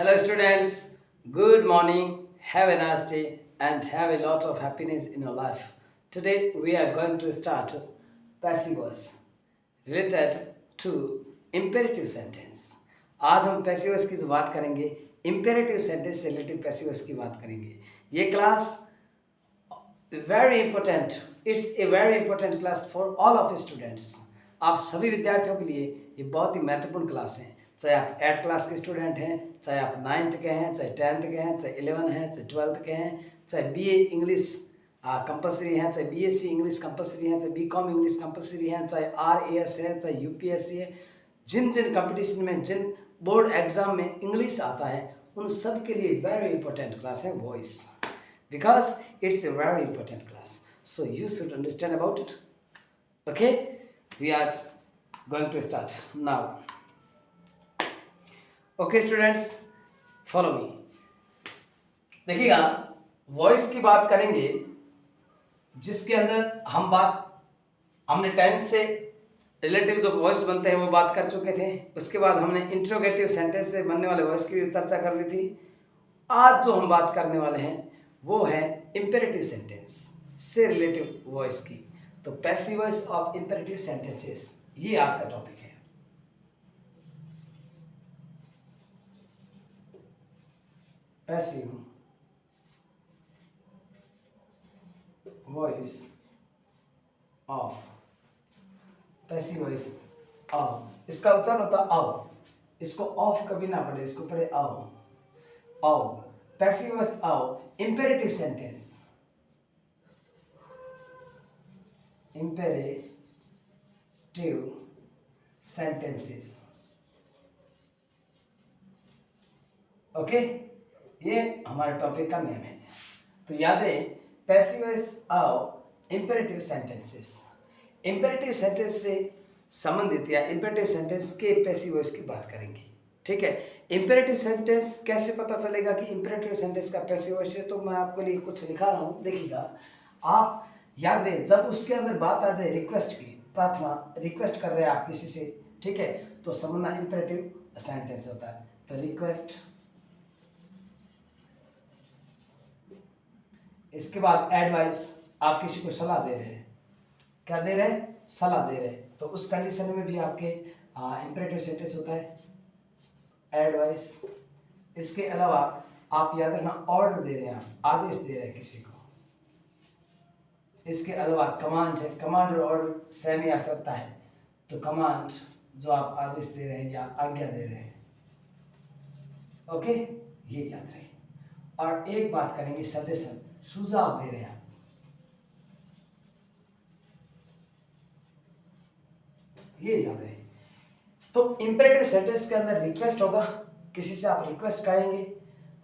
Hello students, good morning, have a nice day and have a lot of happiness in your life. Today we are going to start passive voice related to imperative sentence. आज हम passive voice की जो बात करेंगे imperative sentence से related passive voice की बात करेंगे. ये class very important, it's a very important class for all of students. आप सभी विद्यार्थियों के लिए ये बहुत ही महत्वपूर्ण क्लास है. चाहे आप 8 क्लास के स्टूडेंट हैं, चाहे आप 9th के हैं, चाहे 10th के हैं, चाहे 11 हैं, चाहे 12th के हैं, चाहे बीए इंग्लिश कंपलसरी हैं, चाहे बीएससी इंग्लिश कंपलसरी हैं, चाहे बीकॉम इंग्लिश कंपलसरी हैं, चाहे आरएएस है, चाहे यूपीएससी है. जिन जिन कंपटीशन में, जिन बोर्ड एग्जाम में इंग्लिश आता है, उन सब के लिए वेरी इंपॉर्टेंट क्लास है voice, because it's a very important class, so you should understand about it. Okay, we are going to start now. Okay students, follow me. देखिएगा, वॉइस की बात करेंगे जिसके अंदर हमने टेंस से रिलेटिव जो वॉइस बनते हैं वो बात कर चुके थे. उसके बाद हमने इंट्रोगेटिव सेंटेंस से बनने वाले वॉइस की भी चर्चा कर ली थी. आज जो हम बात करने वाले हैं वो है इंपेरेटिव सेंटेंस से रिलेटिव वॉइस की. तो passive voice of imperative sentences, ये आज का टॉपिक है. Passive voice of, passive voice of, इसका उच्चारण होता है आओ. इसको ऑफ कभी ना पढ़े, इसको पढ़े आओ. आओ, passive voice of imperative sentence. Imperative sentences. Okay, ये हमारे टॉपिक का नेम है. तो याद रहे, passive voice of imperative sentences. Imperative sentence से संबंधित या इंपेरेटिव सेंटेंस के पैसिव वॉइस की बात करेंगे. ठीक है. इंपेरेटिव सेंटेंस कैसे पता चलेगा कि इंपेरेटिव सेंटेंस का पैसिव वॉइस है? तो मैं आपके लिए कुछ लिखा रहा हूँ, देखिएगा. आप याद रहे, जब उसके अंदर बात आ जाए रिक्वेस्ट की, प्रार्थना, रिक्वेस्ट कर रहे हैं आप किसी से, ठीक है, तो समझना इंपेरेटिव सेंटेंस होता है. तो रिक्वेस्ट, इसके बाद एडवाइस, आप किसी को सलाह दे रहे हैं. क्या दे रहे हैं? सलाह दे रहे हैं. तो उस कंडीशन में भी आपके इंपेरेटिव सेंटेंस होता है एडवाइस. इसके अलावा आप याद रखना ऑर्डर दे रहे हैं, आप आदेश दे रहे हैं किसी को. इसके अलावा कमांड है, कमांड और ऑर्डर सेम ही अर्थ रखता है. तो कमांड जो आप आदेश दे रहे हैं या आज्ञा दे रहे हैं. ओके, ये याद रहे. और एक बात करेंगे सजेशन, सुझाव दे रहे हैं आप. ये याद रहे. तो इंपेरेटिव सेंटेंस के अंदर रिक्वेस्ट होगा, किसी से आप रिक्वेस्ट करेंगे,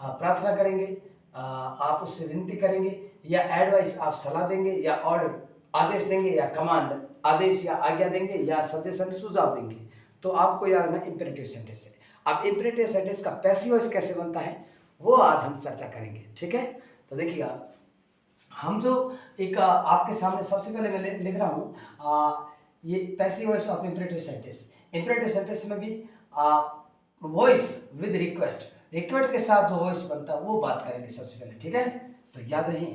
आप प्रार्थना करेंगे, आप उससे विनती करेंगे, या एडवाइस आप सलाह देंगे, या ऑर्डर आदेश देंगे, या कमांड आदेश या आज्ञा देंगे, या सजेशन सुझाव देंगे. तो आपको याद रखना इंपेरेटिव सेंटेंस है. अब इंपेरेटिव सेंटेंस का पैसिव वॉइस कैसे बनता है वो आज हम चर्चा करेंगे. ठीक है. तो देखिएगा, हम जो एक आपके सामने सबसे पहले मैं लिख रहा हूँ ये passive voice of imperative sentence. Imperative sentence में भी वॉइस विद रिक्वेस्ट, रिक्वेस्ट के साथ जो वॉइस बनता है वो बात करेंगे सबसे पहले. ठीक है. तो याद रहे,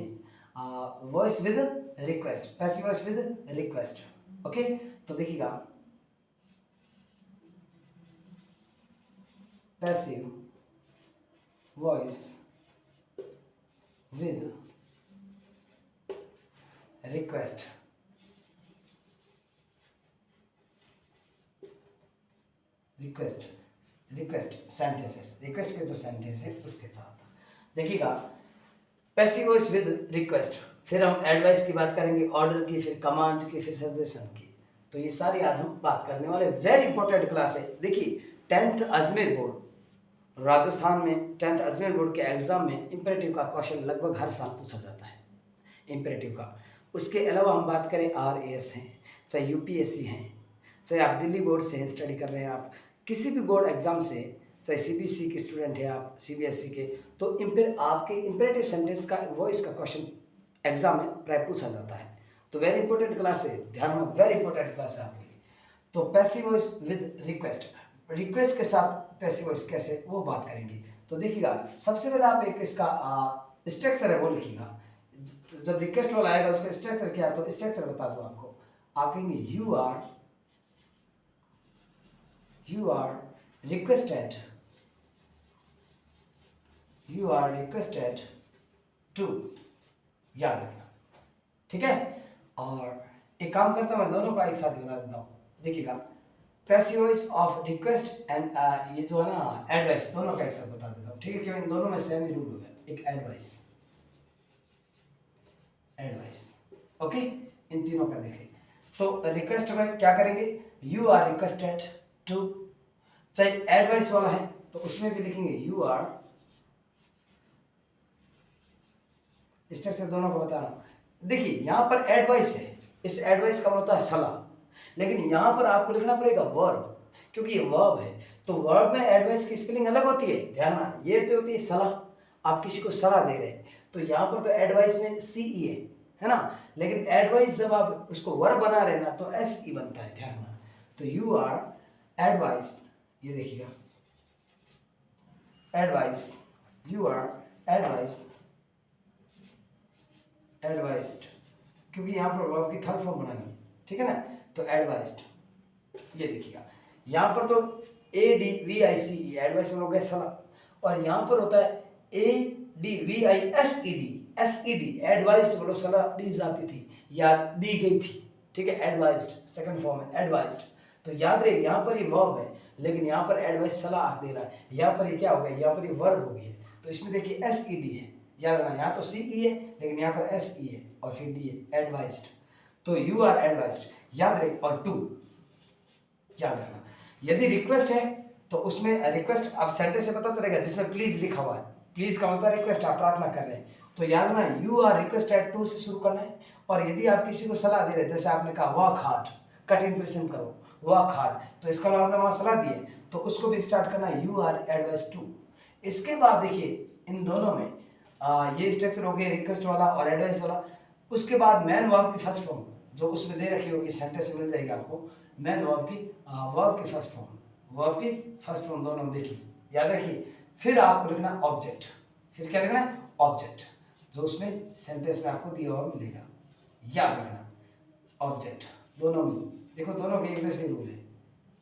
voice with request, passive voice with request. Okay. तो देखिएगा, passive voice with request. Request sentences, request के जो सेंटेंस है उसके साथ देखिएगा. पैसिव वॉइस विद रिक्वेस्ट, फिर हम एडवाइस की बात करेंगे, ऑर्डर की, फिर कमांड की, फिर सजेशन की. तो ये सारी आज हम बात करने वाले. वेरी इंपॉर्टेंट क्लास है. देखिए, 10th अजमेर बोर्ड, राजस्थान में 10th अजमेर बोर्ड के एग्जाम में इंपेरेटिव का क्वेश्चन लगभग हर साल पूछा जाता है इंपेरेटिव का. उसके अलावा हम बात करें आरएएस हैं, चाहे यूपीएससी हैं, चाहे आप दिल्ली बोर्ड से हैं स्टडी कर रहे हैं, आप किसी भी बोर्ड एग्जाम से, चाहे सीबीएसई के स्टूडेंट हैं आप, सीबीएसई के, तो आपके इंपेरेटिव सेंटेंस का वॉइस का क्वेश्चन एग्जाम में प्राय पूछा जाता है. तो वेरी इंपॉर्टेंट क्लास है, ध्यान में, वेरी इंपॉर्टेंट क्लास है आपके लिए. तो passive voice with request, request के साथ पैसिव वॉइस कैसे वो बात करेंगे. तो देखिएगा सबसे पहले आप एक इसका स्ट्रक्चर है वो लिखिएगा। जब रिक्वेस्ट वाला आएगा उसका स्ट्रक्चर क्या है, तो स्ट्रक्चर बता दूं आपको। आप कहेंगे you are requested, you are requested to, याद रखना, ठीक है। और एक काम करता हूं मैं दोनों का एक साथ बता देता हूं, देखिएगा passive voice of request and ये जो है ना एडवाइस, दोनों का एक साथ बता देता हूं, ठीक है, क्यों इन दोनों में सेम ही रूल हो गया। एक एडवाइस, ओके, इन तीनों का देखें। तो रिक्वेस्ट में क्या करेंगे, यू आर रिक्वेस्टेड टू, चाहे एडवाइस वाला है तो उसमें भी लिखेंगे यू आर, स्ट्रक्चर दोनों को बता रहा हूं। देखिए यहां पर एडवाइस है, इस एडवाइस का मतलब होता है सलाह, लेकिन यहां पर आपको लिखना पड़ेगा वर्ब, क्योंकि ये वर्ब है। तो वर्ब में एडवाइस की स्पेलिंग अलग होती है, ध्यान रखना, ये तो होती है सलाह, आप किसी को सलाह दे रहे हैं, तो यहां पर तो एडवाइस में CE है ना, लेकिन एडवाइस जब आप उसको वर्ब बना रहे हैं ना तो SE बनता है, ध्यान रखना। तो यू आर एडवाइस, ये देखिएगा एडवाइस, यू आर एडवाइस्ड, क्योंकि यहां पर वर्ब की थर्ड फॉर्म बनानी, ठीक है ना। तो एडवाइस्ड, ये देखिएगा यहां पर तो ADVICE एडवाइस में हो गया सलाह, और यहां पर होता है ADVISED एडवाइस्ड, बोलो सलाह दी जाती थी या दी गई थी, ठीक है। एडवाइस्ड सेकंड फॉर्म है एडवाइस्ड। तो याद रहे यहाँ पर ये वर्ब है, लेकिन यहाँ पर एडवाइस सलाह दे रहा है, यहाँ पर ये क्या हो गया, यहाँ पर ये वर्ब हो गई है, तो इसमें देखिए SED है, याद रखना, यहाँ तो CE है लेकिन यहाँ पर SE है और फिर D है, एडवाइस्ड। तो यू आर एडवाइस्ड याद रहे, और टू याद रखना। यदि रिक्वेस्ट है तो उसमें रिक्वेस्ट आप सेंटेंस से पता चलेगा जिसमें प्लीज लिखा हुआ है, प्लीज का मतलब रिक्वेस्ट, आप प्रार्थना कर रहे हैं, तो याद रखना यू आर रिक्वेस्टेड टू से शुरू करना है। और यदि आप किसी को सलाह दे रहे हैं, जैसे आपने कहा वर्क हार्ड, कठिन परिश्रम करो, वर्क हार्ड, तो इसका मतलब आपने वहां सलाह दी है, तो उसको भी स्टार्ट करना है यू आर एडवाइस टू। इसके बाद देखिए इन दोनों में ये स्ट्रक्चर हो गया रिक्वेस्ट वाला और एडवाइस वाला। उसके बाद मैन वर्ब की फर्स्ट फॉर्म जो उसमें दे रखी होगी, सेंटेंस मिल जाएगी आपको, मैन वर्ब की फर्स्ट फॉर्म, वर्ब की फर्स्ट फॉर्म दोनों में देखिए, याद रखिए। फिर आपको लिखना ऑब्जेक्ट, फिर क्या लिखना है, ऑब्जेक्ट, जो उसमें सेंटेंस में आपको दिया हुआ मिलेगा, याद रखना ऑब्जेक्ट, दोनों में देखो, दोनों के एक जैसे रूल है,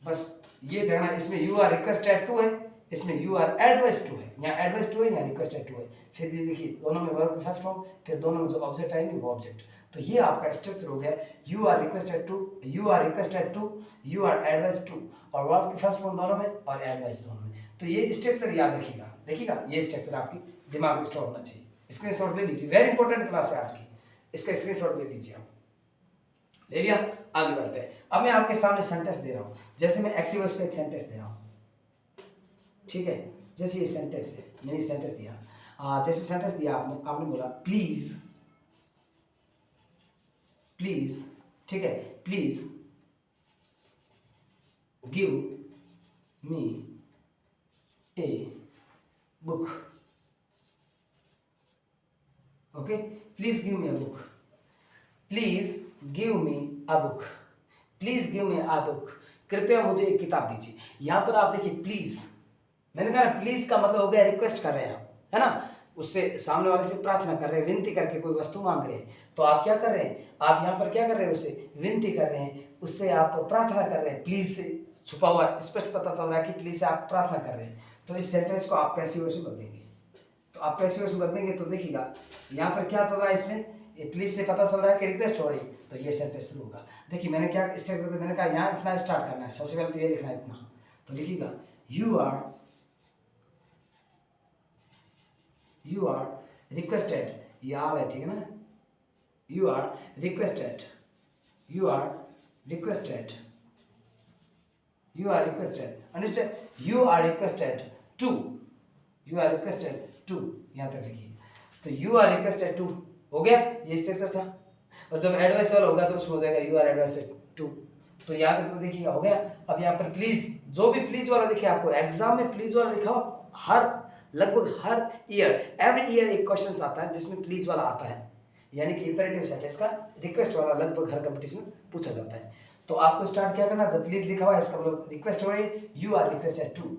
बस ये देखना। इसमें यू आर रिक्वेस्टेड टू है, इसमें यू आर एडवाइस टू है, यहाँ एडवाइस टू है, यहाँ रिक्वेस्टेड टू है। फिर ये देखिए दोनों में वर्ब की फर्स्ट फॉर्म, फिर दोनों में जो ऑब्जेक्ट आएंगे वो ऑब्जेक्ट। तो ये आपका स्ट्रक्चर हो गया, you are requested to, you are requested to, you are advise to, और वर्ब की फर्स्ट फॉर्म दोनों में और एडवाइस दोनों में। तो ये स्ट्रक्चर याद रखिएगा, देखिएगा ये स्ट्रक्चर आपकी दिमाग में स्टोर होना चाहिए। स्क्रीनशॉट ले लीजिए, वेरी इंपॉर्टेंट क्लास है आज की, इसका स्क्रीनशॉट ले लीजिए आप। ले लिया, आगे बढ़ते हैं। अब मैं आपके सामने सेंटेंस दे रहा हूं, जैसे मैं एक्टिव वॉइस का एक सेंटेंस दे रहा हूं, ठीक है। जैसे ये सेंटेंस है, मैंने सेंटेंस दिया, जैसे सेंटेंस दिया आपने बोला प्लीज, ठीक है, please give me a book, okay, please give me a book, please give me a book, please give me a book, कृपया मुझे एक किताब दीजिए। यहां पर आप देखिए प्लीज, मैंने कहा ना प्लीज का मतलब हो गया रिक्वेस्ट कर रहे हैं आप, है ना, उससे सामने वाले से प्रार्थना कर रहे हैं, विनती करके कोई वस्तु मांग रहे हैं, तो आप क्या कर रहे हैं, आप यहाँ पर क्या कर रहे हैं, उससे विनती कर रहे हैं, उससे आप प्रार्थना कर रहे हैं। प्लीज से छुपा हुआ स्पष्ट पता चल रहा है कि प्लीज से आप प्रार्थना कर रहे हैं, तो इस सेंटेंस को आप पैसिव वॉइस में बदलेंगे। तो आप पैसिव वॉइस में बदलेंगे तो देखिएगा यहाँ पर क्या चल रहा है, इसमें ये प्लीज से पता चल रहा है कि रिक्वेस्ट हो रही, तो ये सेंटेंस शुरू होगा। देखिए मैंने क्या स्टेप बताया, मैंने कहा यहाँ इतना स्टार्ट करना है, सबसे पहले तो ये लिखना है इतना, तो लिखिएगा यू आर रिक्वेस्टेड, ये आर है, ठीक है ना, you are requested, you are requested, you are requested, understand, you are requested to, you are requested to, यहां तक लिखिए। तो यू आर रिक्वेस्टेड टू हो गया, ये स्ट्रक्चर था। और जब एडवाइस वाला होगा तो उसमें हो जाएगा यू आर एडवाइस्ड टू, तो याद तक तो देखिएगा हो गया। अब यहाँ पर प्लीज, जो भी प्लीज वाला देखिए, आपको एग्जाम में प्लीज वाला लिखा हो, लगभग हर ईयर, एवरी ईयर एक क्वेश्चन आता है जिसमें प्लीज वाला आता है, यानी कि इंपेरेटिव सेंटेंस का रिक्वेस्ट वाला लगभग हर कंपटीशन में पूछा जाता है। तो आपको स्टार्ट क्या करना, जब प्लीज लिखा हुआ है इसका मतलब रिक्वेस्ट हो रही है, यू आर रिक्वेस्टेड टू,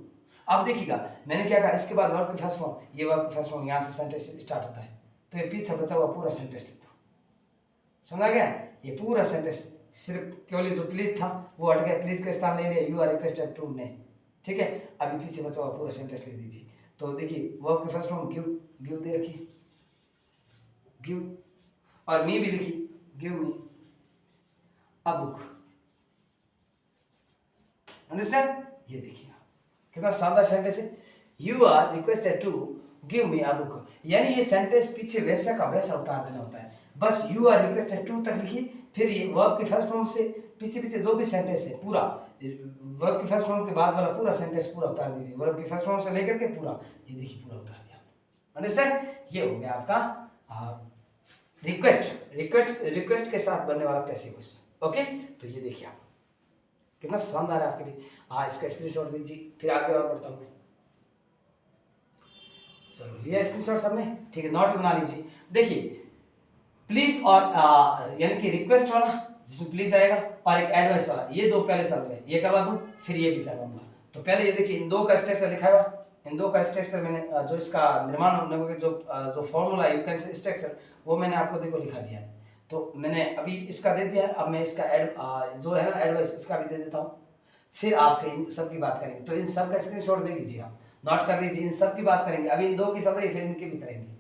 अब देखिएगा मैंने क्या कहा, इसके बाद वर्ब की फर्स्ट फॉर्म, ये वर्ब की फर्स्ट फॉर्म, यहाँ से सेंटेंस स्टार्ट होता है, तो ये पीछे बचा हुआ पूरा सेंटेंस लिख दो। समझा गया? ये पूरा सेंटेंस, सिर्फ केवल जो प्लीज था वो हट गया, प्लीज का स्थान ले लिया यू आर रिक्वेस्टेड टू ने। ठीक है, अभी पीछे बचा हुआ पूरा सेंटेंस लिख दीजिए। तो देखिए वर्ब की फर्स्ट फॉर्म गिव, गिव दे रखिए, गिव, और मी भी लिखी, give me a book. Understand? ये देखिएगा कितना शानदार सेंटेंस है, you are requested to give me a book, यानी ये सेंटेंस पीछे वैसा का वैसा उतार देना होता है। बस यू आर रिक्वेस्टेड टू तक लिखिए, फिर ये वर्ब की फर्स्ट फॉर्म से पीछे पीछे जो भी सेंटेंस है पूरा, वर्ब की फर्स्ट फॉर्म के बाद वाला पूरा सेंटेंस पूरा उतार दीजिए, वर्ब की फर्स्ट फॉर्म से लेकर के पूरा, ये देखिए पूरा उतार दिया। अंडरस्टैंड? ये हो गया आपका रिक्वेस्ट, रिक्वेस्ट के साथ बनने वाला पैसिव वॉइस। ओके, तो ये देखिए आप कितना शानदार है आपके लिए। हाँ, इसका स्क्रीनशॉट दीजिए, फिर आगे और बढ़ता हूँ। चलो लिया स्क्रीनशॉट सबने? ठीक है, नोट भी बना लीजिए। देखिए प्लीज और यानी कि रिक्वेस्ट वाला जिसमें प्लीज आएगा, और एक एडवाइस वाला, ये दो पहले चल रहे हैं, ये करवा दूं फिर ये भी करवाऊंगा। तो पहले ये देखिए इन दो का स्ट्रक्चर लिखा हुआ, इन दो का स्ट्रक्चर मैंने जो इसका निर्माण होने का जो फॉर्मूला यू कैन से स्ट्रक्चर, वो मैंने आपको देखो लिखा दिया है। तो मैंने अभी इसका दे दिया, अब मैं इसका जो है ना एडवाइस, इसका भी दे देता हूँ, फिर आपके इन सब की बात करेंगे। तो इन सब का स्क्रीनशॉट दे लीजिए, आप नोट कर लीजिए, इन सब की बात करेंगे। अभी इन दो की चल रही है, फिर इनकी भी करेंगे।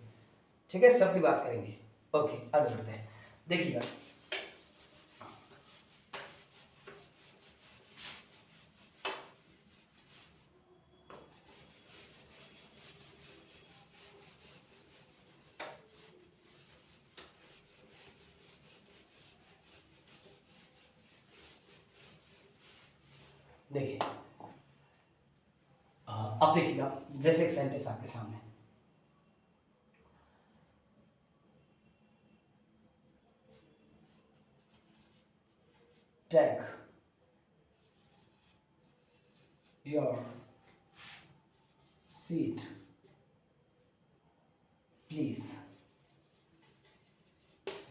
ठीक है, सब की बात करेंगे। ओके, आगे बढ़ते हैं। देखिएगा देखिए अब देखिएगा जैसे एक सेंटेंस आपके सामने, टेक योर सीट प्लीज।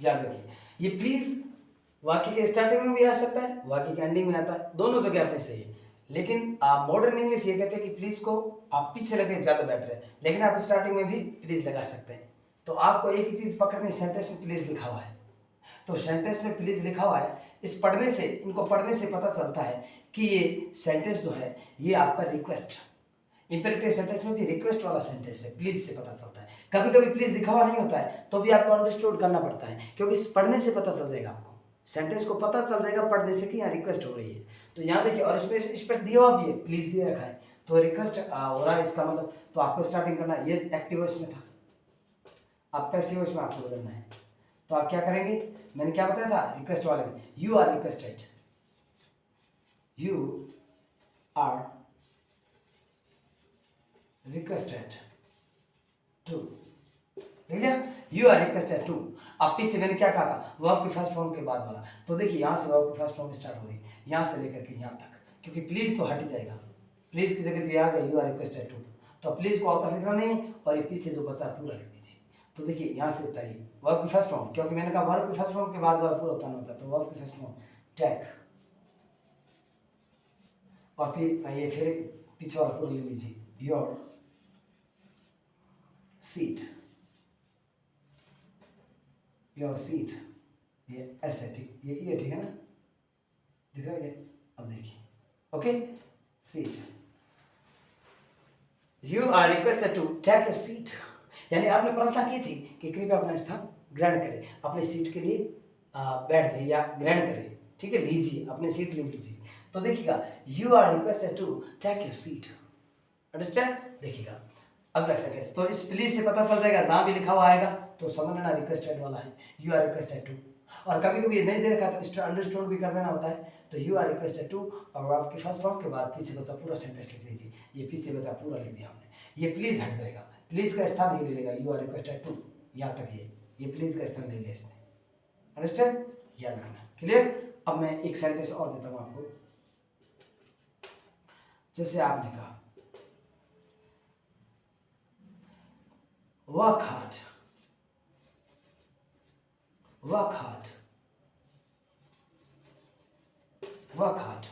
याद रखिए ये प्लीज वाक्य के स्टार्टिंग में भी आ सकता है, वाक्य के एंडिंग में आता है, दोनों जगह अपने सही है। लेकिन मॉडर्न इंग्लिश ये कहते हैं कि प्लीज को आप पीछे लगे ज्यादा बेटर है, लेकिन आप स्टार्टिंग में भी प्लीज लगा सकते हैं। तो आपको एक ही चीज पकड़नी, सेंटेंस में प्लीज लिखा हुआ है, तो सेंटेंस में प्लीज लिखा हुआ है, इस पढ़ने से, इनको पढ़ने से पता चलता है कि ये सेंटेंस जो है ये आपका रिक्वेस्ट, इंपेरेटिव सेंटेंस में भी रिक्वेस्ट वाला सेंटेंस है, प्लीज से पता चलता है। कभी कभी प्लीज लिखा हुआ नहीं होता है तो भी आपको अंडरस्टूड करना पड़ता है, क्योंकि इस पढ़ने से पता चल जाएगा, आपको सेंटेंस को पता चल जाएगा पढ़ने से कि यहाँ रिक्वेस्ट हो रही है। तो यहाँ देखिए, और इसमें इस पर दिया हुआ भी है, प्लीज दिए रखा है, तो रिक्वेस्ट हो रहा है इसका मतलब। तो आपको स्टार्टिंग करना, ये एक्टिव वॉइस में था, अब पैसिव वॉइस में आपको बदलना है। तो आप क्या करेंगे, मैंने क्या बताया था रिक्वेस्ट वाले में, you are requested, you are requested to, ठीक है, यू आर रिक्वेस्टेड टू। अब पीछे मैंने क्या कहा था, वर्ब की फर्स्ट फॉर्म के बाद वाला, तो देखिए यहाँ से वर्ब की फर्स्ट फॉर्म स्टार्ट हो रही है, यहाँ से लेकर के यहाँ तक, क्योंकि प्लीज तो हट ही जाएगा, प्लीज की जगह तो ये आ गया यू आर रिक्वेस्टेड टू, तो प्लीज को वापस लिखना नहीं है, और ये पीछे जो बचा पूरा लिख दीजिए। तो देखिए यहाँ से उतारिए वर्ब की फर्स्ट फॉर्म, क्योंकि मैंने कहा वर्ब की फर्स्ट फॉर्म के बाद वाला पूरा उतारना होता है, तो वर्ब की फर्स्ट फॉर्म टेक, और फिर ये फिर पीछे वाला पूरा ले लीजिए, योर सीट, योर सीट, ये ऐसे ठीक, ये ठीक है ना, दिख रहा है ये? अब देखिए, okay, seat, you are requested to take your seat, यानी आपने प्रार्थना की थी कि कृपया अपना स्थान ग्रहण करें, अपनी सीट के लिए बैठ जाइए या ग्रहण करें, ठीक है, लीजिए अपनी सीट ले लीजिए। तो देखिएगा you are requested to take your seat, understand? देखिएगा अगला सेंटेंस, तो इस प्लीज से पता चल जाएगा, जहां भी लिखा हुआ आएगा तो समझ लेना रिक्वेस्टेड वाला है, यू आर रिक्वेस्टेड टू। और कभी कभी ये नहीं दे रखा है तो अंडरस्टूड भी कर देना होता है, तो यू आर रिक्वेस्टेड टू, और आपकी फर्स्ट फॉर्म के बाद पीछे बचा पूरा सेंटेंस लिख लीजिए, ये पीछे बचा पूरा लिख दिया हमने, ये प्लीज हट जाएगा, प्लीज का स्थान ये ले लेगा, यू आर रिक्वेस्टेड टू, यहाँ तक ये प्लीज का स्थान ले लिया इसने, अंडरस्टैंड? याद रखना, क्लियर? अब मैं एक सेंटेंस और देता हूँ आपको, जैसे आपने कहा work hard, work hard, work hard,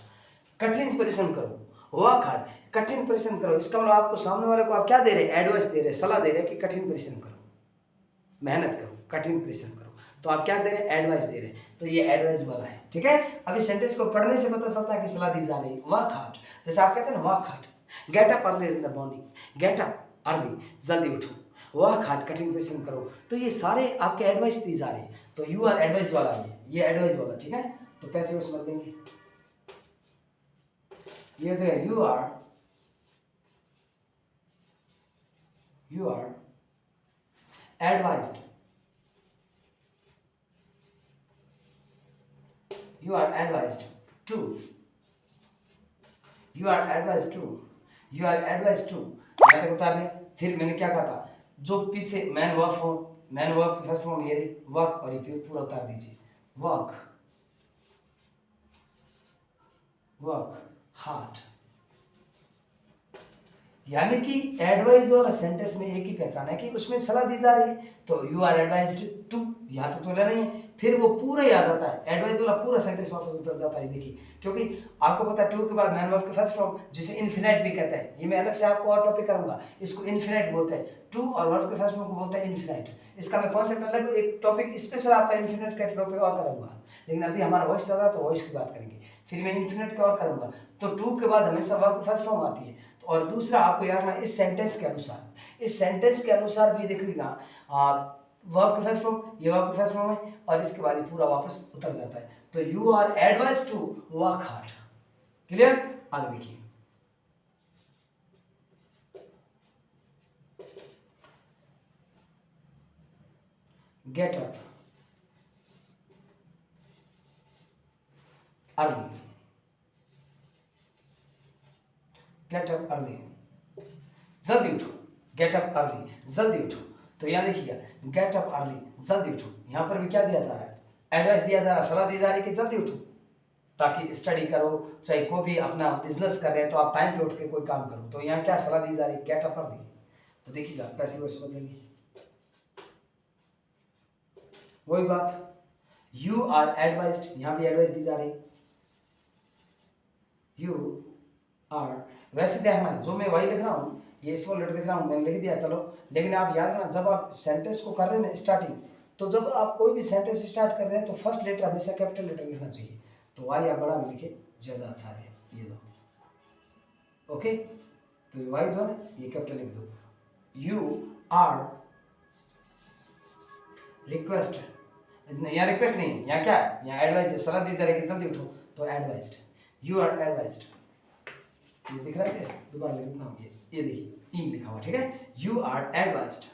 कठिन परिश्रम करो, वर्क हार्ड, कठिन परिश्रम करो। इसका मतलब आपको सामने वाले को आप क्या दे रहे हैं, एडवाइस दे रहे हैं, सलाह दे रहे हैं कि कठिन परिश्रम करो, मेहनत करो, कठिन परिश्रम करो। तो आप क्या दे रहे हैं, एडवाइस दे रहे हैं, तो ये एडवाइस वाला है। ठीक है, अभी सेंटेंस को पढ़ने से पता चलता है कि सलाह दी जा रही है। वर्क हार्ड, जैसे आप कहते हैं ना work hard, gate up early in the morning, gate up early, जल्दी उठो, वर्क हार्ड, कठिन परिश्रम करो। तो ये सारे आपके एडवाइस दी जा रही है, तो यू आर एडवाइस वाला ये एडवाइस वाला। ठीक है, तो पैसे उसमें देंगे, ये जो है you are advised, you are advised to, you are advised to, you are advised to, यहाँ तक बता रहे। फिर मैंने क्या कहा था, जो पीछे man verb form, man verb की फर्स्ट फॉर्म ये वर्क, और ये पूरा उतार दीजिए, वर्क, वर्क हार्ड। यानी कि एडवाइस वाला सेंटेंस में एक ही पहचान है कि उसमें सलाह दी जा रही है, तो यू आर एडवाइज्ड टू, यहाँ तो तोला नहीं है, फिर वो पूरा याद आता है, एडवाइस वाला पूरा सेंटेंस वापस उतर जाता है। देखिए, क्योंकि आपको पता है टू के बाद मैन वर्ब के फर्स्ट फॉर्म जिसे इन्फिनिट भी कहते हैं, ये मैं अलग से आपको और टॉपिक करूंगा, इसको इन्फिनिट बोलते हैं, टू और वर्ब के फर्स्ट फॉर्म को बोलते हैं इन्फिनिट। इसका मैं कॉन्सेप्ट अलग एक टॉपिक स्पेशल आपका इन्फिनिट का टॉपिक और करूंगा, लेकिन अभी हमारा वॉइस चल रहा है तो वॉइस की बात करेंगे, फिर मैं इन्फिनिट का और करूंगा। तो टू के बाद हमेशा वर्ब की फर्स्ट फॉर्म आती है। और दूसरा आपको याद रखना, इस सेंटेंस के अनुसार, इस सेंटेंस के अनुसार भी देखिएगा, वर्ब के फर्स्ट फॉर्म, ये वर्ब के फर्स्ट फॉर्म है, और इसके बाद ये पूरा वापस उतर जाता है। तो you are advised to work hard. Clear, आगे देखिए, get up early, get up early, जल्दी उठो, गेट अप अर्ली, जल्दी उठो। तो यहाँ देखिएगा, गेट अप अर्ली, जल्दी उठो, यहाँ पर भी क्या दिया जा रहा है, एडवाइस दिया जा रहा है, सलाह दी जा रही है कि जल्दी उठो, ताकि स्टडी करो, चाहे कोई भी अपना बिजनेस कर रहे हैं तो आप टाइम पे उठ के कोई काम करो। तो यहाँ क्या सलाह दी जा रही है, गेट अप अर्ली। तो देखिएगा पैसे वैसे बदलेंगे, वही बात, यू आर एडवाइज्ड, यहाँ भी एडवाइस दी जा रही है, यू आर, वैसे देखना जो मैं वही लिख रहा हूँ, ये स्मॉल लेटर लिख रहा हूँ, मैंने लिख दिया चलो, लेकिन आप याद रखना जब आप सेंटेंस को कर रहे हैं ना स्टार्टिंग, तो जब आप कोई भी सेंटेंस स्टार्ट कर रहे हैं तो फर्स्ट लेटर हमेशा कैपिटल लेटर लिखना चाहिए। तो वाई आप बड़ा भी लिखे ज़्यादा अच्छा है, ये दो, ओके। तो वाई जो है ये कैपिटल लिख दो, यू आर रिक्वेस्ट, यहाँ रिक्वेस्ट नहीं, यहाँ क्या है, यहाँ एडवाइज, सलाह दी जा रही है कि जल्दी उठो, तो एडवाइज्ड, यू आर एडवाइज्ड। ये दिख रहा है कैसे, दोबारा लिखना हूँ, ये देखिए ई लिखा हुआ, ठीक है, you are advised,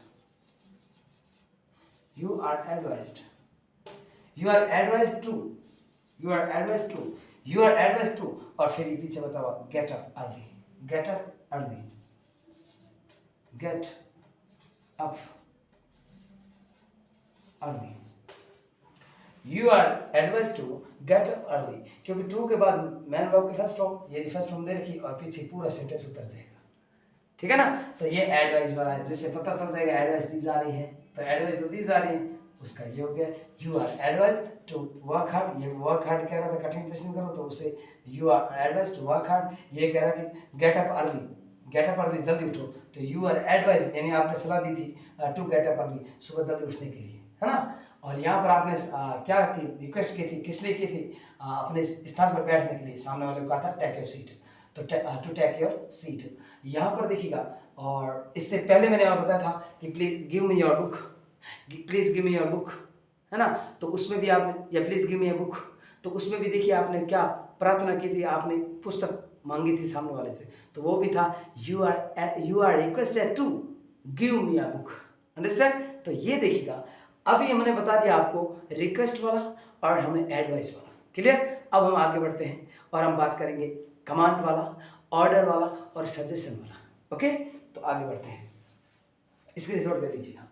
you are advised, you are advised to, you are advised to, you are advised to, और फिर ये पीछे बचा हुआ get up early, get up early, get up early, you are advised to get up early, क्योंकि to के बाद main verb की फर्स्ट फॉर्म, ये फर्स्ट फॉर्म दे रखी, और पीछे पूरा सेंटेंस उतर जाएगा, ठीक है ना। तो ये एडवाइस वाला है, जिससे पता चल जाएगा एडवाइस दी जा रही है, तो एडवाइस जो दी जा रही है उसका ये हो गया, you are advise to work hard. ये वर्क हार्ड कह रहा था कठिन परिश्रम करो, तो उसे you are advise to work hard. ये कह रहा कि get up early, get up early, जल्दी उठो, तो यू आर एडवाइज यानी आपने सलाह दी थी टू गेट अप अर्ली, सुबह जल्दी उठने के लिए, है ना। और यहाँ पर आपने क्या की रिक्वेस्ट की थी, किस लिए की थी, अपने स्थान पर बैठने के लिए, सामने वाले को कहा था टेक योर सीट, तो टू टेक योर सीट। यहाँ पर देखिएगा, और इससे पहले मैंने आपको बताया था कि please give me your book, please give me your book, है ना। तो उसमें भी आपने, या please give me your book, तो उसमें भी देखिए आपने क्या प्रार्थना की थी, आपने पुस्तक मांगी थी सामने वाले से, तो वो भी था you are requested to give me a book, understand. तो ये देखिएगा, अभी हमने बता दिया आपको रिक्वेस्ट वाला और हमने एडवाइस वाला, क्लियर। अब हम आगे बढ़ते हैं और हम बात करेंगे कमांड वाला, ऑर्डर वाला और सजेशन वाला, ओके। तो आगे बढ़ते हैं, इसके रिजल्ट ले लीजिए, हाँ,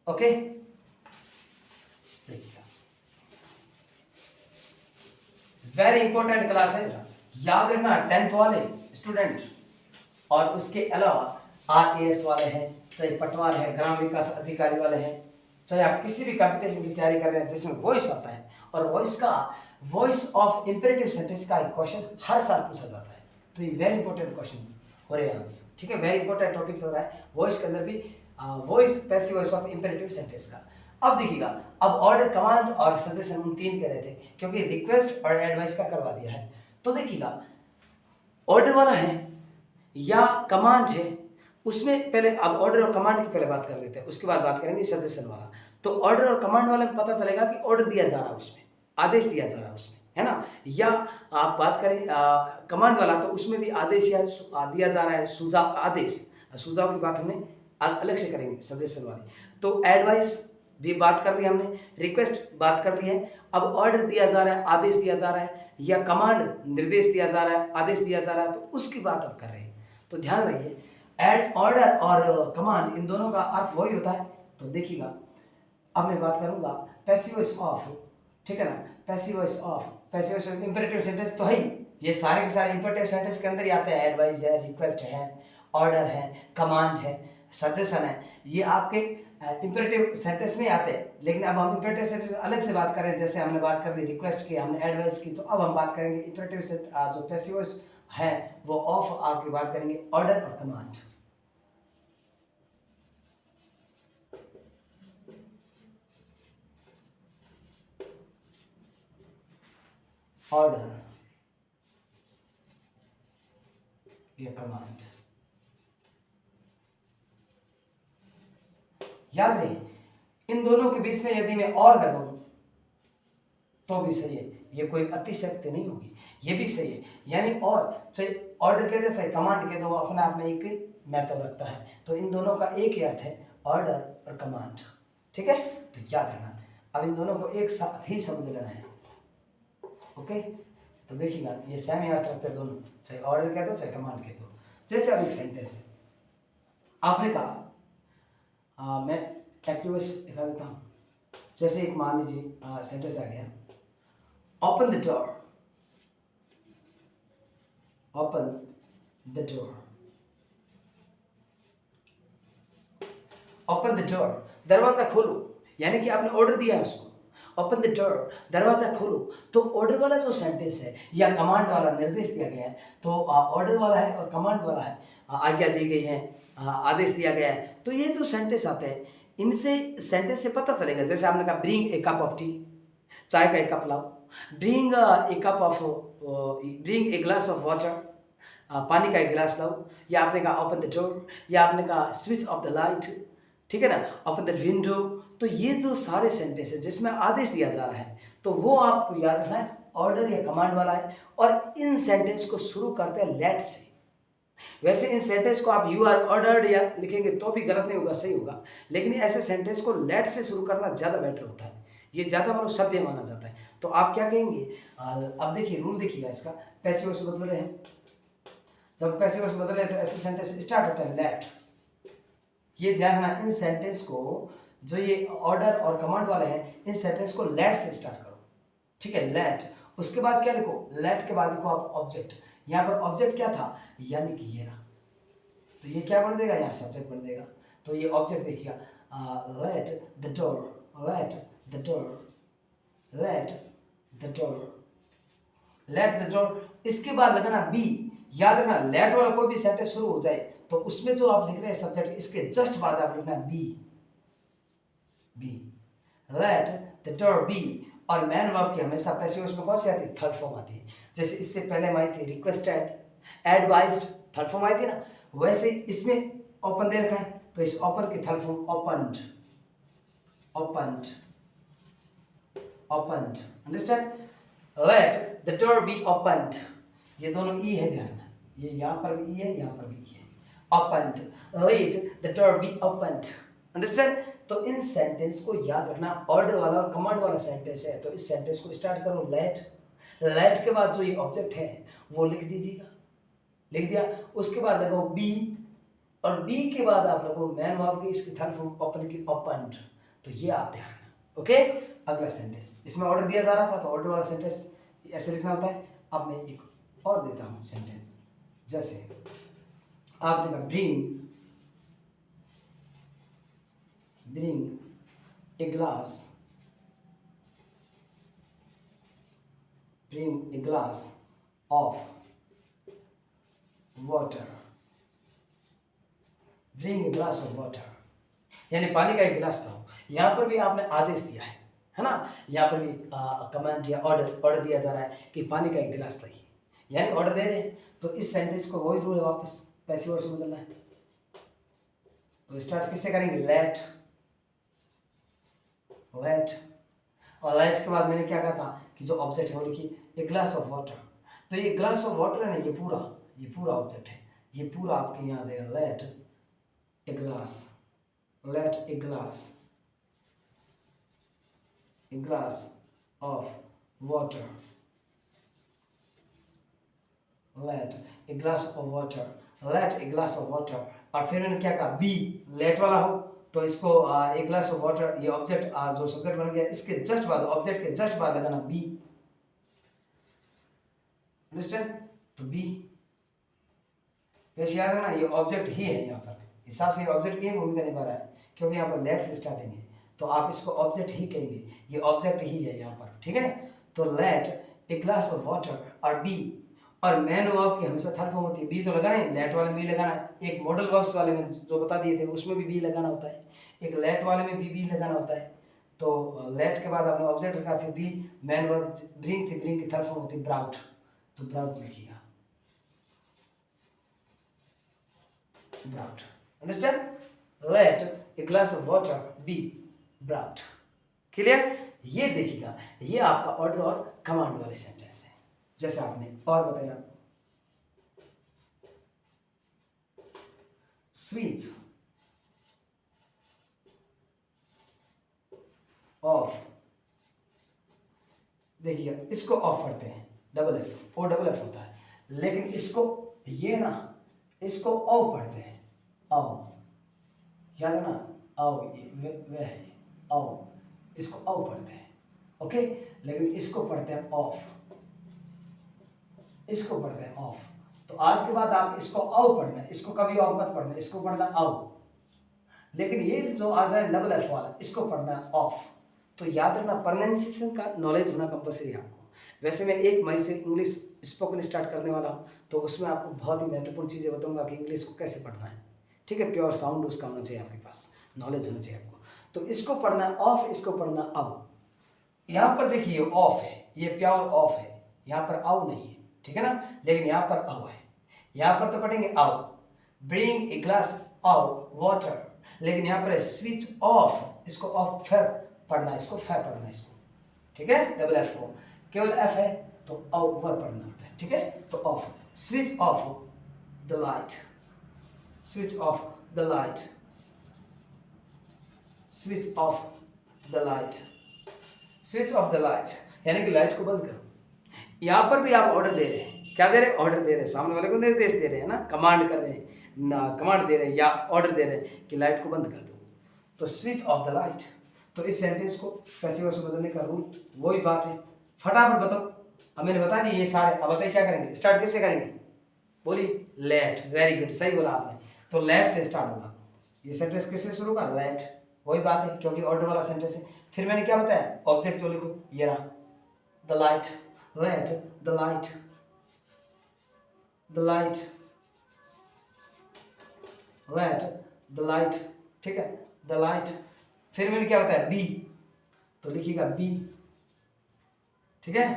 ओके। देखिएगा, वेरी इंपॉर्टेंट क्लास है, याद रखना 10th वाले स्टूडेंट और उसके अलावा RAS वाले हैं, चाहे पटवार है, ग्राम विकास अधिकारी वाले हैं, चाहे आप किसी भी कंपटीशन की तैयारी कर रहे हैं जिसमें वॉइस आता है, और वॉइस ऑफ इंपेरेटिव सेंटेंस का एक क्वेश्चन हर साल पूछा जाता है, तो ये वेरी इंपॉर्टेंट क्वेश्चन हो रहे हैं आंसर, ठीक है। वेरी इंपॉर्टेंट टॉपिक चल रहा है वॉइस के अंदर भी, voice passive voice of imperative sentence का। अब देखिएगा, अब ऑर्डर, कमांड और सजेशन उन तीन कह रहे थे, क्योंकि रिक्वेस्ट और एडवाइस का करवा दिया है। तो देखिएगा, ऑर्डर वाला है या कमांड है, उसमें पहले अब ऑर्डर और कमांड की पहले बात कर लेते हैं, उसके बाद बात करेंगे सजेशन वाला। तो ऑर्डर और कमांड वाले में पता चलेगा कि ऑर्डर दिया जा रहा है, उसमें आदेश दिया जा रहा है उसमें, है ना। या आप बात करें कमांड वाला, तो उसमें भी आदेश या दिया जा रहा है सुझाव, आदेश, सुझाव की बात हमें अलग से करेंगे सजेशन वाली। तो एडवाइस भी बात कर ली हमने, रिक्वेस्ट बात कर ली है। अब ऑर्डर दिया जा रहा है, आदेश दिया जा रहा है, या कमांड निर्देश दिया जा रहा है, आदेश दिया जा रहा है, तो उसकी बात अब कर रहे हैं। तो ध्यान रखिए, एड, ऑर्डर और कमांड, इन दोनों का अर्थ वही होता है। तो देखिएगा, अब मैं बात करूंगा पैसिव वॉइस ऑफ, ठीक है ना, passive voice of, passive voice of imperative sentence तो है ही, ये सारे के सारे इंपेरेटिव सेंटेंस के अंदर ही आते हैं। एडवाइस है, रिक्वेस्ट है, ऑर्डर है, कमांड है, सजेशन है, ये आपके इंपेरेटिव सेंटेंस में आते हैं। लेकिन अब हम इंपेरेटिव सेंटेंस अलग से बात करें, जैसे हमने बात कर ली रिक्वेस्ट की, हमने एडवाइस की, तो अब हम बात करेंगे इंपेरेटिव जो पैसिव वॉइस है वो ऑफ आपकी बात करेंगे, ऑर्डर और कमांड। ऑर्डर या कमांड, याद रहे, इन दोनों के बीच में यदि मैं और कर दूं तो भी सही है, ये कोई अतिशक्ति नहीं होगी, ये भी सही है। यानी और चाहे ऑर्डर कह दे चाहे कमांड कह दो, वो अपने आप में एक महत्व रखता है। तो इन दोनों का एक ही अर्थ है, ऑर्डर और कमांड, ठीक है। तो याद रखना, अब इन दोनों को एक साथ ही समझ लेना है, ओके। तो देखिएगा, ये सेम ही अर्थ रखते हैं दोनों, चाहे ऑर्डर कह दो चाहे कमांड कह दो। जैसे अब एक सेंटेंस है, आपने कहा, मैं एक्टिवस दिखा देता हूँ। जैसे एक मान लीजिए सेंटेंस आ गया, open the door, open the door, open the door, दरवाजा खोलो, यानी कि आपने ऑर्डर दिया है उसको, ओपन द डोर, दरवाजा खोलो। तो ऑर्डर वाला जो सेंटेंस है या कमांड वाला निर्देश दिया गया है, तो ऑर्डर वाला है और कमांड वाला है, आज्ञा दी गई है, आदेश दिया गया है। तो ये जो सेंटेंस आते हैं, इनसे सेंटेंस से पता चलेगा। जैसे आपने कहा bring a cup of T, चाय का एक कप लाओ, bring a cup of, bring a glass of water, पानी का एक गिलास लाओ, या आपने कहा ओपन द डोर, या आपने कहा स्विच ऑफ द लाइट, ठीक है ना, ओपन द विंडो। तो ये जो सारे सेंटेंस है जिसमें आदेश दिया जा रहा है, तो वो आपको याद रखना है ऑर्डर या कमांड वाला है। और इन सेंटेंस को शुरू करते हैं लेट से। वैसे इन सेंटेंस को आप यू आर ऑर्डर्ड या लिखेंगे तो भी गलत नहीं होगा, सही होगा, लेकिन ऐसे सेंटेंस को लेट से शुरू करना ज़्यादा बेटर होता है, ये ज़्यादा मतलब सभ्य माना जाता है। तो आप क्या कहेंगे, अब देखिए रूल देखिएगा इसका, पैसिव से बदल रहे हैं, जब पैसिव से बदल रहे हैं तो ऐसे सेंटेंस स्टार्ट होता है लेट। ये ध्यान रखना, इन सेंटेंस को, जो ये ऑर्डर और कमांड वाले हैं, इन सेंटेंस को लेट से स्टार्ट करो, ठीक है, लेट। उसके बाद क्या लिखो, लेट के बाद लिखो आप ऑब्जेक्ट। यहाँ पर ऑब्जेक्ट क्या था, यानी कि ये रहा, तो ये क्या बन जाएगा, यहाँ सब्जेक्ट बन जाएगा। तो ये ऑब्जेक्ट देखिएगा, late the door, late the door, late the door, late the door. इसके बाद लगाना बी, याद रखना लेट वाला कोई भी सेंटेंस शुरू हो जाए तो उसमें जो आप लिख रहे हैं सब्जेक्ट, इसके जस्ट बाद आप लिखना be, be, let the door be. और मैन वर्ब की हमेशा पैसिव में कौन सी आती है, थर्ड फॉर्म आती है। जैसे इससे पहले में आई थी requested, advised, third form I थी ना, वैसे इसमें ओपन दे रखा है तो इस ओपन की third form opened, opened, opened, understand. Let the door be opened, ये दोनों ई है, ध्यान, ये यहाँ पर भी ई है, यहाँ पर भी ई है, opened, let the door be opened, understand. तो इन सेंटेंस को याद रखना, ऑर्डर वाला और कमांड वाला सेंटेंस है, तो इस सेंटेंस को स्टार्ट करो लेट, लेट के बाद जो ये ऑब्जेक्ट है वो लिख दीजिएगा, लिख दिया। उसके बाद लगाओ बी, और बी के बाद आप लगाओ मैन वर्ब की, इसकी थर्ड फॉर्म ओपन की, ओपन्ड। तो ये आप ध्यान रखना, ओके। अगला सेंटेंस, इसमें ऑर्डर दिया जा रहा था तो ऑर्डर वाला सेंटेंस ऐसे लिखना होता है। अब मैं एक और देता हूं सेंटेंस, जैसे आपने कहा bring, bring a glass, bring a glass of water, bring a glass of water, यानी पानी का एक गिलास लाओ। यहाँ पर भी आपने आदेश दिया है ना, यहाँ पर भी कमांड या ऑर्डर दिया जा रहा है कि पानी का एक गिलास लाइए, यानी ऑर्डर दे रहे हैं। तो इस सेंटेंस को वही रूल है, वापस पैसिव वॉइस में बदलना है। तो स्टार्ट किससे करेंगे, लेट, लेट, और लेट के बाद मैंने क्या कहा था कि जो ऑब्जेक्ट है वो लिखिए ए ग्लास ऑफ वाटर। तो ये ग्लास ऑफ वाटर है ना, ये पूरा ऑब्जेक्ट है, ये पूरा आपके यहाँ आ जाएगा। Let a glass, let a glass, a glass of water, let a glass of water, let a glass of water. और फिर मैंने क्या कहा, बी लेट वाला हो तो इसको ए ग्लास ऑफ वाटर, ये ऑब्जेक्ट जो सब्जेक्ट बन गया, इसके जस्ट बाद, ऑब्जेक्ट के जस्ट बाद लगाना बी, अंडरस्टैंड। तो बी वैसे याद रखना, ये ऑब्जेक्ट ही है, यहाँ पर हिसाब से ऑब्जेक्ट की भूमिका निभा रहा है, क्योंकि यहाँ पर लेट से स्टार्टिंग है, तो आप इसको ऑब्जेक्ट ही कहेंगे, ये ऑब्जेक्ट ही है यहाँ पर, ठीक है। तो let a glass of water और बी, और मैन वर्ब की हमेशा थर्ड फॉर्म होती है, बी तो लगाना है, लेट वाले में भी लगाना है। एक मॉडल वर्ब्स वाले में जो बता दिए थे उसमें भी बी लगाना होता है, एक लेट वाले में भी बी लगाना होता है। तो लेट के बाद आपने ऑब्जेक्ट रखा, फिर बी, मैन वर्ब ब्रिंग थी, ब्रिंग की थर्ड फॉर्म होती है ब्राउट, तो ब्राउट लिखिएगा, brought, understand. Let a glass of water be brought, clear. ये देखिएगा, ये आपका ऑर्डर और कमांड वाले सेंटेंस है, जैसे आपने और बताया आपको। स्विच ऑफ, देखिए इसको ऑफ पढ़ते हैं, double F, O double F होता है, लेकिन इसको ये ना, इसको औ पढ़ते हैं, औ, याद है ना, औ, वे है औ, इसको औ पढ़ते हैं, ओके। लेकिन इसको पढ़ते हैं ऑफ, इसको पढ़ते हैं ऑफ। तो आज के बाद आप इसको औ पढ़ना है, इसको कभी ऑफ मत पढ़ना, इसको पढ़ना औ। लेकिन ये जो आ जाए डबल एफ वाला, इसको पढ़ना है ऑफ। तो याद रखना, प्रोनाउंसिएशन का नॉलेज होना कंपलसरी है आपको। वैसे मैं 1 मई से इंग्लिश स्पोकन स्टार्ट करने वाला हूँ, तो उसमें आपको बहुत ही महत्वपूर्ण चीज़ें बताऊंगा कि इंग्लिश को कैसे पढ़ना है, ठीक है। प्योर साउंड उसका होना चाहिए आपके पास, नॉलेज होना चाहिए आपको। तो इसको पढ़ना ऑफ, इसको पढ़ना अब। यहाँ पर देखिए ऑफ है, ये प्योर ऑफ है, यहाँ पर आउ नहीं है, ठीक है ना, लेकिन यहाँ पर आउ है। यहाँ पर तो पढ़ेंगे आउ, bring a glass of water, लेकिन यहाँ पर स्विच ऑफ, इसको ऑफ फैर पढ़ना, इसको फैर पढ़ना, इसको, ठीक है। डबल एफ को केवल एफ है तो वर पढ़ना होता है, ठीक है। तो of, switch off the light, switch off the light, switch off the light, switch off the light, यानी कि लाइट को बंद करो। यहां पर भी आप ऑर्डर दे रहे हैं, क्या दे रहे हैं, ऑर्डर दे रहे हैं, सामने वाले को निर्देश दे रहे हैं ना, कमांड कर रहे हैं ना, कमांड दे रहे हैं या ऑर्डर दे रहे हैं कि लाइट को बंद कर दो। तो स्विच ऑफ द लाइट, तो इस सेंटेंस को पैसिव वॉइस में बदलने का रूल वही बात है, फटाफट बताओ। अब मैंने बता दिए ये सारे, अब बताइए क्या करेंगे, स्टार्ट कैसे करेंगे, बोलिए लेट, वेरी गुड, सही बोला आपने। तो लेट से स्टार्ट होगा, ये सेंटेंस किससे शुरू होगा, लेट, वही बात है क्योंकि ऑर्डर वाला सेंटेंस है। फिर मैंने क्या बताया, ऑब्जेक्ट जो लिखो, ये रहा the light, late the light, the light, late the light, ठीक है, द लाइट। फिर मैंने क्या बताया, बी, तो लिखिएगा बी, ठीक है,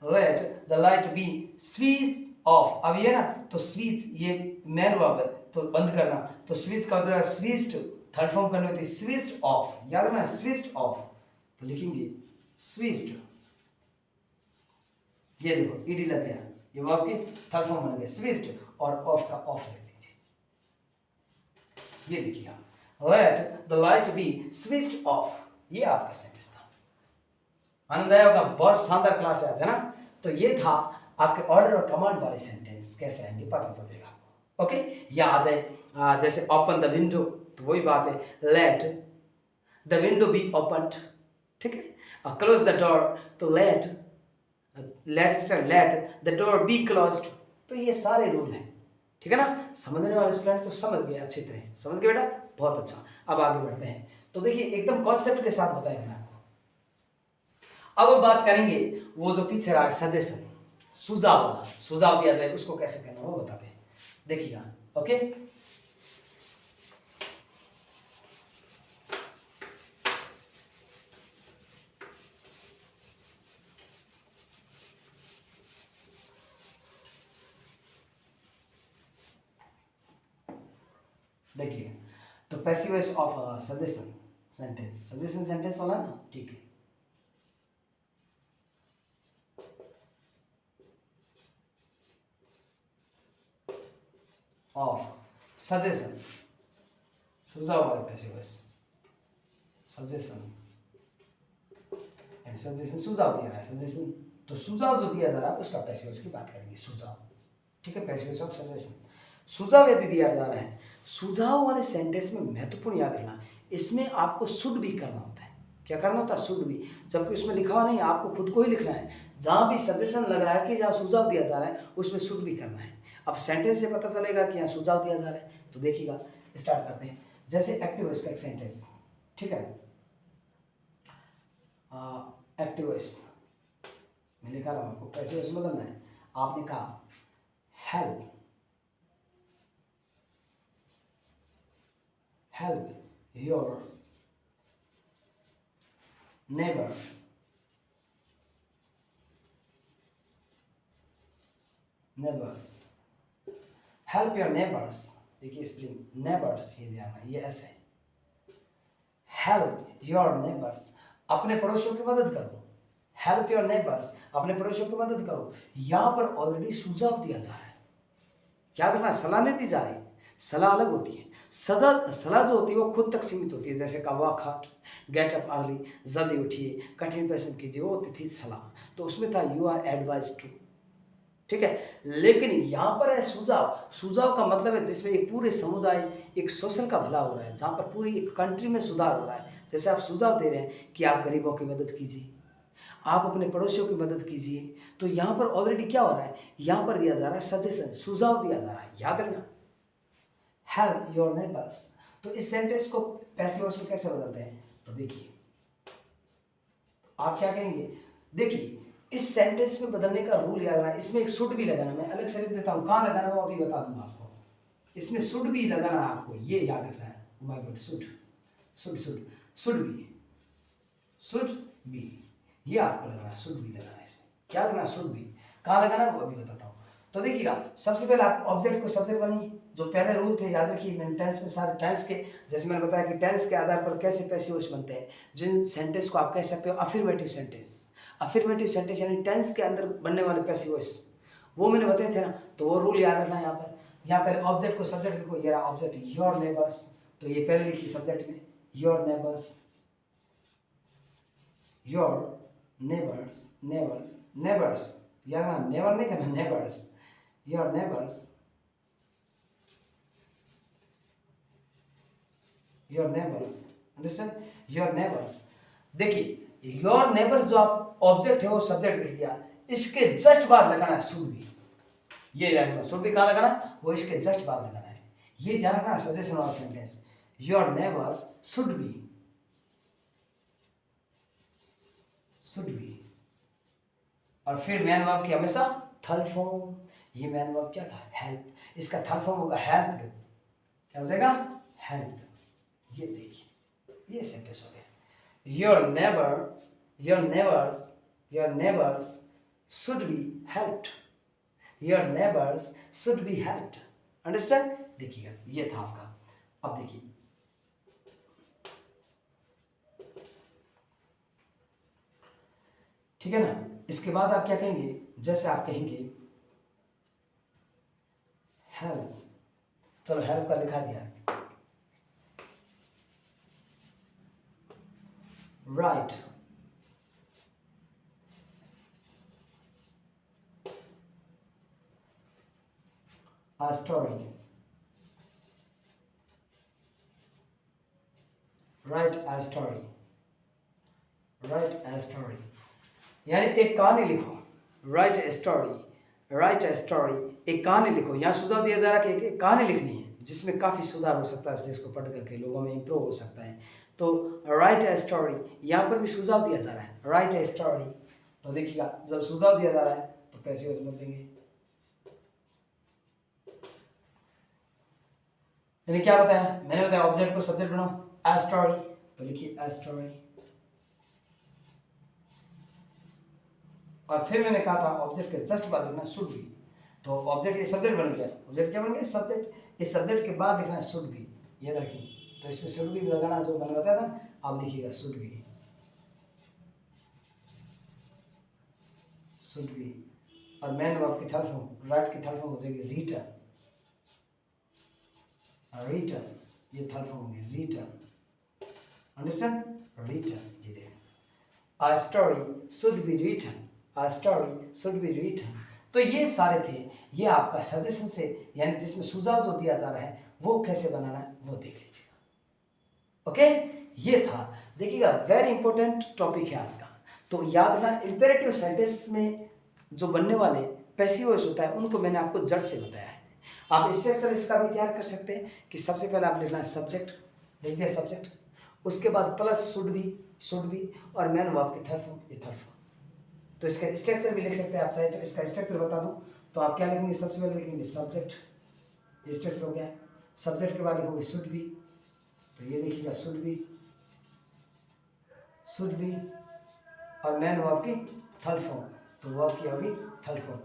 let the light be switch off. अब ये ना, तो स्विच ये मैन वर्ब है, तो बंद करना, तो स्विच का जो है स्विच्ड, थर्ड फॉर्म करनी होती है स्विच्ड ऑफ, याद रखना स्विच्ड ऑफ, तो लिखेंगे स्विच्ड, ये देखो ईडी लग गया, ये वर्ब की थर्ड फॉर्म बन गया स्विच्ड, और ऑफ का ऑफ लिख दीजिए, ये देखिएगा, late the light B switched off, ये आपका सेंटेंस था। आनंद आया होगा, बहुत शानदार क्लास है आज, है ना। तो ये था आपके ऑर्डर और कमांड वाले सेंटेंस, कैसे आएंगे पता चल जाएगा आपको, ओके। या आ जाए जैसे ओपन द विंडो, तो वही बात है, let the window be opened, ठीक है। क्लोज द डोर, तो let the door be closed. तो ये सारे रूल हैं, ठीक है ना। समझने वाले स्टूडेंट तो समझ गए अच्छी तरह, समझ गए बेटा, बहुत अच्छा। अब आगे बढ़ते हैं, तो देखिए एकदम कॉन्सेप्ट के साथ बताएगा मैं आपको। अब बात करेंगे वो जो पीछे रहा है सजेशन, सुझाव वाला, सुझाव दिया जाए उसको कैसे करना वो बताते हैं। देखिएगा। ओके, देखिए तो passive voice of suggestion sentence, suggestion sentence वाला ना, ठीक है। ऑफ सजेशन, सुझाव वाले passive voice, suggestion and suggestion, सुझाव दिया रहा है सजेशन, तो सुझाव जो दिया जा रहा है उसका पैसिव वॉइस की बात करेंगे, सुझाव, ठीक है। पैसिव वॉइस ऑफ सजेशन, सुझाव यदि दिया जा रहा है, सुझाव वाले सेंटेंस में महत्वपूर्ण याद रखना, इसमें आपको शुड भी करना होता है। क्या करना होता है? शुड भी, जबकि उसमें लिखा हुआ नहीं है, आपको खुद को ही लिखना है। जहाँ भी सजेशन लग रहा है कि जहाँ सुझाव दिया जा रहा है उसमें शुड भी करना है। अब सेंटेंस से पता चलेगा कि यहाँ सुझाव दिया जा रहा है, तो देखिएगा स्टार्ट करते हैं। जैसे एक्टिव वॉइस का एक सेंटेंस, ठीक है। एक्टिव वॉइस मैं लिखा रहा हूँ, आपको पैसिव वॉइस में बदलना है। आपने कहा help, help your neighbor, neighbors, help your neighbors, देखिए स्पेलिंग neighbors ये ध्यान है, ये ऐसे help your neighbors, अपने पड़ोसियों की मदद करो। help your neighbors, अपने पड़ोसियों की मदद करो। यहाँ पर ऑलरेडी सुझाव दिया जा रहा है, याद रखना, सलाह नहीं दी जा रही, सलाह अलग होती है। सलाह जो होती है वो खुद तक सीमित होती है, जैसे का work hard, gate up early, जल्दी उठिए, कठिन परिश्रम कीजिए, वो होती थी सलाह, तो उसमें था यू आर एडवाइज टू, ठीक है। लेकिन यहाँ पर है सुझाव, सुझाव का मतलब है जिसमें एक पूरे समुदाय, एक सोशल का भला हो रहा है, जहाँ पर पूरी एक कंट्री में सुधार हो रहा है। जैसे आप सुझाव दे रहे हैं कि आप गरीबों की मदद कीजिए, आप अपने पड़ोसियों की मदद कीजिए, तो यहाँ पर ऑलरेडी क्या हो रहा है, यहाँ पर दिया जा रहा है सजेशन, सुझाव दिया जा रहा है, याद रखना, हेल्प योर नेबर्स। तो इस सेंटेंस को पैसिव वॉइस में कैसे बदलते हैं, तो देखिए आप क्या कहेंगे, देखिए इस सेंटेंस में बदलने का रूल याद रखना, इसमें एक शुड भी लगाना, मैं अलग से लिख देता हूँ, कहाँ लगाना वो अभी बता दूंगा आपको। इसमें शुड भी लगाना है आपको, ये याद रखना है, my God, should should should should be, ये आपको लगाना है, शुड भी लगाना है इसमें, क्या लगाना, शुड भी, कहाँ लगाना है वो अभी बताता हूँ। तो देखिएगा, सबसे पहले आप ऑब्जेक्ट को सब्जेक्ट बनी, जो पहले रूल थे याद रखिए, मैंने टेंस में सारे टेंस के, जैसे मैंने बताया कि टेंस के आधार पर कैसे पैसिव वॉइस बनते हैं, जिन सेंटेंस को आप कह सकते हो अफर्मेटिव सेंटेंस, अफर्मेटिव सेंटेंस यानी टेंस के अंदर बनने वाले पैसिव वॉइस, वो मैंने बताए थे ना, तो वो रूल याद रखना है। यहाँ पर ऑब्जेक्ट को सब्जेक्ट लिखो, ये रहा ऑब्जेक्ट योर नेबर्स, तो ये पहले लिखिए सब्जेक्ट में, your neighbours, your neighbours, neighbours, याद रखना, नेवर नहीं करना, neighbours, your neighbours, your neighbours, understand, your neighbours. देखिए योर नेबर्स जो आप ऑब्जेक्ट है वो सब्जेक्ट लिख दिया, इसके जस्ट बाद लगाना है शुड भी, ये ध्यान रखना, शुड भी कहाँ लगाना है, वो इसके जस्ट बाद लगाना है, ये ध्यान रखना, सजेशन वाला sentence, your neighbours should be, और फिर मैन वर्ब की हमेशा थर्ड फॉर्म, ये मैन वर्ब क्या था, हेल्प, इसका थर्ड फॉर्म होगा हेल्प्ड, क्या हो जाएगा, हेल्प्ड। ये देखिए ये सेंटेंस हो गया, your neighbours should be helped, your neighbours should be helped, understand. देखिएगा ये था आपका। अब देखिए ठीक है ना, इसके बाद आप क्या कहेंगे, जैसे आप कहेंगे हेल्प, चलो हेल्प का लिखा दिया, right a story, write a story, यानी एक कहानी लिखो, राइट ए स्टोरी, एक कहानी लिखो। यहाँ सुझाव दिया जा रहा है कि एक कहानी लिखनी है जिसमें काफ़ी सुधार हो सकता है, जिसको पढ़ करके लोगों में इम्प्रूव हो सकता है, तो राइट ए स्टोरी, यहाँ पर भी सुझाव दिया जा रहा है, राइट ए स्टोरी। तो देखिएगा जब सुझाव दिया जा रहा है तो पैसिव वॉइस बोल देंगे, यानी क्या बताया मैंने, बताया ऑब्जेक्ट को सब्जेक्ट बनाओ, अ स्टोरी, तो लिखिए अ स्टोरी। और फिर मैंने कहा था ऑब्जेक्ट के जस्ट बाद लिखना शुड बी, तो ऑब्जेक्ट ये सब्जेक्ट बन गया, ऑब्जेक्ट क्या बन गया सब्जेक्ट, इस सब्जेक्ट के बाद लिखना शुड बी, याद रखिए। तो इसमें शुड बी लगाना जो मैंने बताया था, आप लिखिएगा शुड बी, शुड बी। और मैन वर्ब की थर्ड फॉर्म, राइट की थर्ड फॉर्म हो जाएगी रिटर्न, रिटर्न, ये थर्ड फॉर्म होगी रिटर्न, अंडरस्टैंड, रिटर्न। ये देखिए A story should be written, a story should be written। तो ये सारे थे, ये आपका सजेशन से, यानी जिसमें सुझाव जो दिया जा रहा है वो कैसे बनाना है वो देख लीजिएगा। ओके, ये था, देखिएगा वेरी इंपॉर्टेंट टॉपिक है आज का। तो याद रखना इंपेरेटिव सेंटेंस में जो बनने वाले पैसिव वॉइस होता है उनको मैंने आपको जड़ से बताया है। आप स्ट्रक्चर इसका भी तैयार कर सकते हैं कि सबसे पहले आप लिखना है सब्जेक्ट, लिख दिया सब्जेक्ट, उसके बाद प्लस शुड बी और मैन वर्ब की थर्ड फॉर्म, ये थर्ड फॉर्म। तो इसका स्ट्रक्चर भी लिख सकते हैं आप चाहे तो। इसका स्ट्रक्चर बता दूं तो आप क्या लिखेंगे, सबसे पहले लिखेंगे सब्जेक्ट, ये स्ट्रक्चर हो गया। सब्जेक्ट के बाद लिखोगे शुड बी, तो ये लिखिएगा शुड बी और मैन वर्ब की थर्ड फॉर्म, तो वर्ब की होगी थर्ड फॉर्म,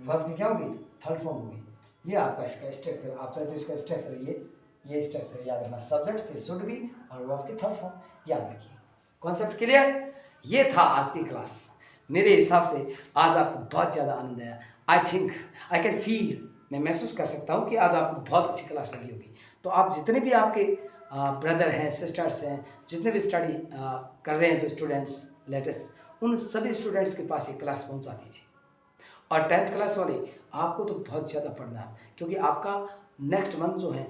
वर्ब की क्या होगी थर्ड फॉर्म होगी। ये आपका इसका स्ट्रक्चर, आप चाहे तो इसका स्ट्रक्चर ये स्ट्रक्चर याद रखना, सब्जेक्ट फिर शुड बी और वर्ब की थर्ड फॉर्म, याद रखिए। Concept clear? ये था आज की क्लास। मेरे हिसाब से आज आपको बहुत ज़्यादा आनंद आया। I think I can feel, मैं महसूस कर सकता हूँ कि आज आपको बहुत अच्छी क्लास लगी होगी। तो आप जितने भी आपके ब्रदर हैं, सिस्टर्स हैं, जितने भी स्टडी कर रहे हैं जो स्टूडेंट्स लेटेस्ट, उन सभी स्टूडेंट्स के पास ये क्लास पहुँचा दीजिए। और 10th क्लास वाले आपको तो बहुत ज़्यादा पढ़ना है, क्योंकि आपका नेक्स्ट मंथ जो है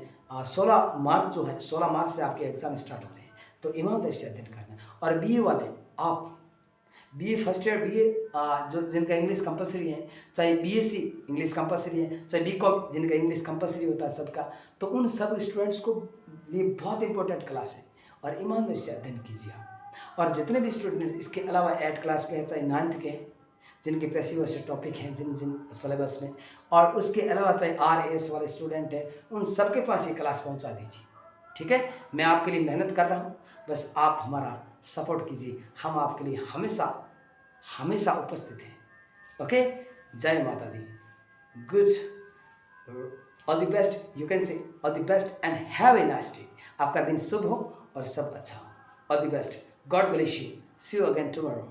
16 मार्च जो है, 16 मार्च से आपके एग्ज़ाम स्टार्ट हो रहे हैं, तो ईमानदारी से अध्ययन करना। और बीए वाले, आप बीए फर्स्ट ईयर बीए जो जिनका इंग्लिश कंपलसरी है, चाहे बीएससी इंग्लिश कंपलसरी है, चाहे बीकॉम जिनका इंग्लिश कंपलसरी होता है सबका, तो उन सब स्टूडेंट्स को लिए बहुत इंपॉर्टेंट क्लास है और ईमानदारी से अध्ययन कीजिए आप। और जितने भी स्टूडेंट इसके अलावा 8 क्लास के हैं, चाहे 9th के हैं, जिनके पैसिव वॉइस टॉपिक हैं जिन सिलेबस में, और उसके अलावा चाहे RAS वाले स्टूडेंट हैं, उन सबके पास ये क्लास पहुंचा दीजिए। ठीक है, मैं आपके लिए मेहनत कर रहा हूं, बस आप हमारा सपोर्ट कीजिए, हम आपके लिए हमेशा उपस्थित हैं। ओके, जय माता दी, good, all the best, you can say all the best and have a nice day. आपका दिन शुभ हो और सब अच्छा हो। All the best, God bless you, see you again tomorrow.